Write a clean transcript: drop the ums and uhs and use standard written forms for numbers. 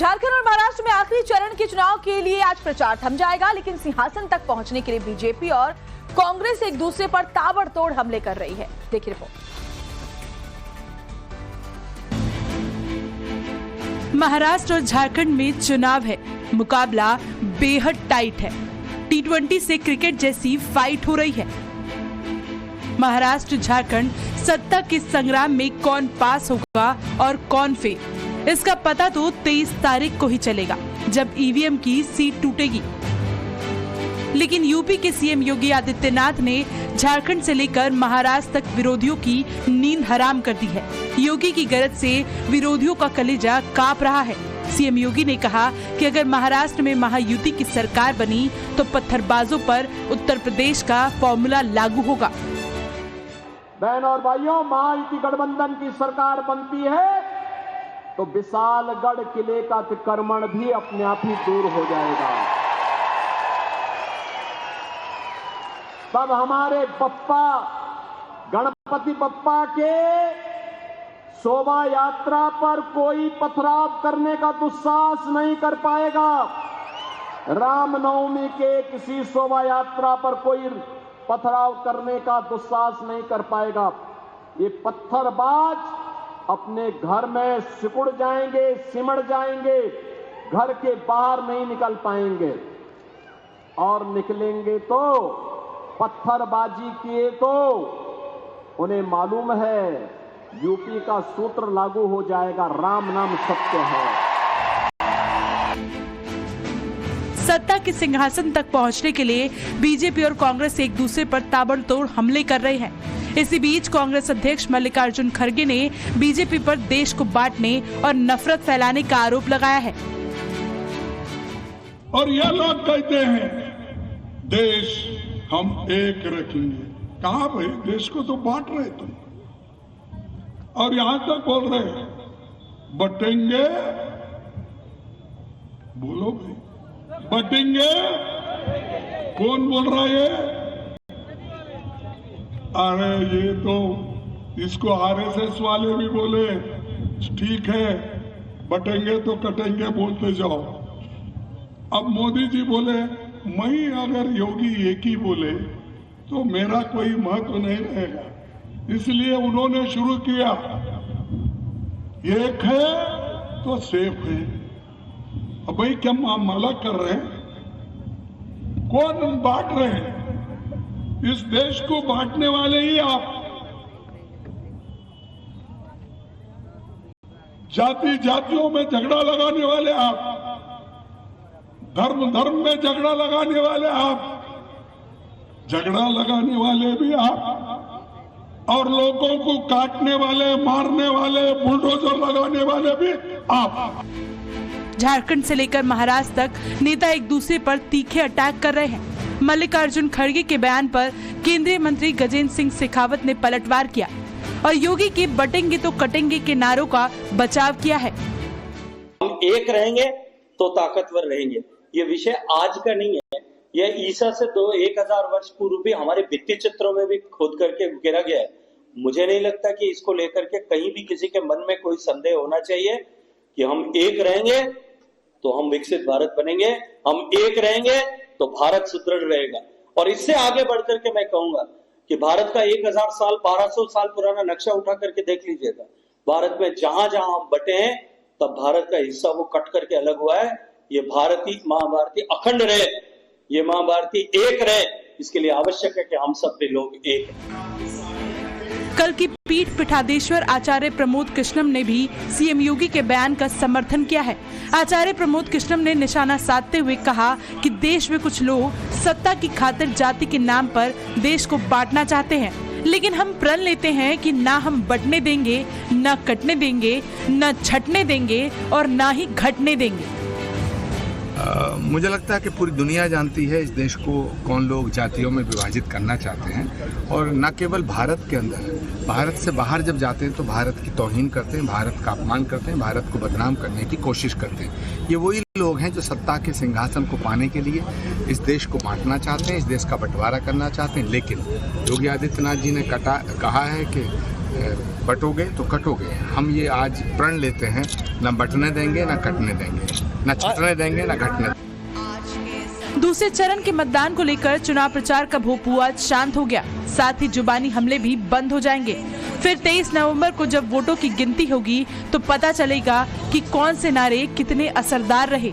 झारखंड और महाराष्ट्र में आखिरी चरण के चुनाव के लिए आज प्रचार थम जाएगा, लेकिन सिंहासन तक पहुंचने के लिए बीजेपी और कांग्रेस एक दूसरे पर ताबड़तोड़ हमले कर रही है। देखिए रिपोर्ट। महाराष्ट्र और झारखंड में चुनाव है, मुकाबला बेहद टाइट है। T20 से क्रिकेट जैसी फाइट हो रही है। महाराष्ट्र झारखंड सत्ता के संग्राम में कौन पास होगा और कौन फेल, इसका पता तो 23 तारीख को ही चलेगा, जब ईवीएम की सीट टूटेगी। लेकिन यूपी के सीएम योगी आदित्यनाथ ने झारखंड से लेकर महाराष्ट्र तक विरोधियों की नींद हराम कर दी है। योगी की गरज से विरोधियों का कलेजा कांप रहा है। सीएम योगी ने कहा कि अगर महाराष्ट्र में महायुति की सरकार बनी तो पत्थरबाजों पर उत्तर प्रदेश का फॉर्मूला लागू होगा। बहन और भाइयों, महायुति गठबंधन की सरकार बनती है तो विशालगढ़ किले का अतिक्रमण भी अपने आप ही दूर हो जाएगा। तब हमारे बप्पा गणपति बप्पा के शोभा यात्रा पर कोई पथराव करने का दुस्साहस नहीं कर पाएगा। रामनवमी के किसी शोभा यात्रा पर कोई पथराव करने का दुस्साहस नहीं कर पाएगा। ये पत्थरबाज अपने घर में सिकुड़ जाएंगे, सिमट जाएंगे, घर के बाहर नहीं निकल पाएंगे, और निकलेंगे तो पत्थरबाजी किए तो उन्हें मालूम है यूपी का सूत्र लागू हो जाएगा, राम नाम सत्य है। सत्ता के सिंहासन तक पहुंचने के लिए बीजेपी और कांग्रेस एक दूसरे पर ताबड़तोड़ हमले कर रहे हैं। इसी बीच कांग्रेस अध्यक्ष मल्लिकार्जुन खड़गे ने बीजेपी पर देश को बांटने और नफरत फैलाने का आरोप लगाया है। और यह लोग कहते हैं देश हम एक रखेंगे। कहां भाई, देश को तो बांट रहे तुम, और यहां तक बोल रहे बटेंगे। बोलो भाई, बटेंगे। कौन बोल रहा है? अरे ये तो इसको आरएसएस वाले भी बोले ठीक है, बटेंगे तो कटेंगे बोलते जाओ। अब मोदी जी बोले मैं अगर योगी एक ही बोले तो मेरा कोई महत्व नहीं रहेगा, इसलिए उन्होंने शुरू किया एक है तो सेफ है। अब भाई क्या मामला कर रहे हैं? कौन बांट रहे हैं? इस देश को बांटने वाले ही आप। जाति जातियों में झगड़ा लगाने वाले आप, धर्म धर्म में झगड़ा लगाने वाले आप, झगड़ा लगाने वाले भी आप, और लोगों को काटने वाले, मारने वाले, बुलडोजर लगाने वाले भी आप। झारखंड से लेकर महाराष्ट्र तक नेता एक दूसरे पर तीखे अटैक कर रहे हैं। मल्लिकार्जुन खड़गे के बयान पर केंद्रीय मंत्री गजेंद्र सिंह शेखावत ने पलटवार किया और योगी के बटेंगे तो कटेंगे के नारों का बचाव किया है। हम एक रहेंगे तो ताकतवर रहेंगे। ये विषय आज का नहीं है, यह ईसा से 1000 वर्ष पूर्व भी हमारे भित्ति चित्रों में भी खोद करके गिरा गया है। मुझे नहीं लगता कि इसको लेकर के कहीं भी किसी के मन में कोई संदेह होना चाहिए कि हम एक रहेंगे तो हम विकसित भारत बनेंगे, हम एक रहेंगे तो भारत सुदृढ़ रहेगा। और इससे आगे बढ़कर के मैं कहूंगा कि भारत का 1000 साल 1200 साल पुराना नक्शा उठा करके देख लीजिएगा। भारत में जहां जहां हम बटे हैं तब भारत का हिस्सा वो कट करके अलग हुआ है। ये भारतीय महाभारती अखंड रहे, ये महाभारती एक रहे, इसके लिए आवश्यक है कि हम सब भी लोग एक हैं। कल की पीठ पीठाधीश्वर आचार्य प्रमोद कृष्णम ने भी सीएम योगी के बयान का समर्थन किया है। आचार्य प्रमोद कृष्णम ने निशाना साधते हुए कहा कि देश में कुछ लोग सत्ता की खातिर जाति के नाम पर देश को बांटना चाहते हैं, लेकिन हम प्रण लेते हैं कि ना हम बंटने देंगे, ना कटने देंगे, ना छटने देंगे और ना ही घटने देंगे। मुझे लगता है कि पूरी दुनिया जानती है इस देश को कौन लोग जातियों में विभाजित करना चाहते हैं, और न केवल भारत के अंदर, भारत से बाहर जब जाते हैं तो भारत की तौहीन करते हैं, भारत का अपमान करते हैं, भारत को बदनाम करने की कोशिश करते हैं। ये वही लोग हैं जो सत्ता के सिंहासन को पाने के लिए इस देश को बांटना चाहते हैं, इस देश का बंटवारा करना चाहते हैं। लेकिन योगी आदित्यनाथ जी ने कहा है कि बटोगे तो कटोगे। हम ये आज प्रण लेते हैं, न बटने देंगे, न कटने देंगे, न छटने देंगे, न घटने देंगे। दूसरे चरण के मतदान को लेकर चुनाव प्रचार का भोंपू आज शांत हो गया। साथ ही जुबानी हमले भी बंद हो जाएंगे। फिर 23 नवंबर को जब वोटों की गिनती होगी तो पता चलेगा कि कौन से नारे कितने असरदार रहे।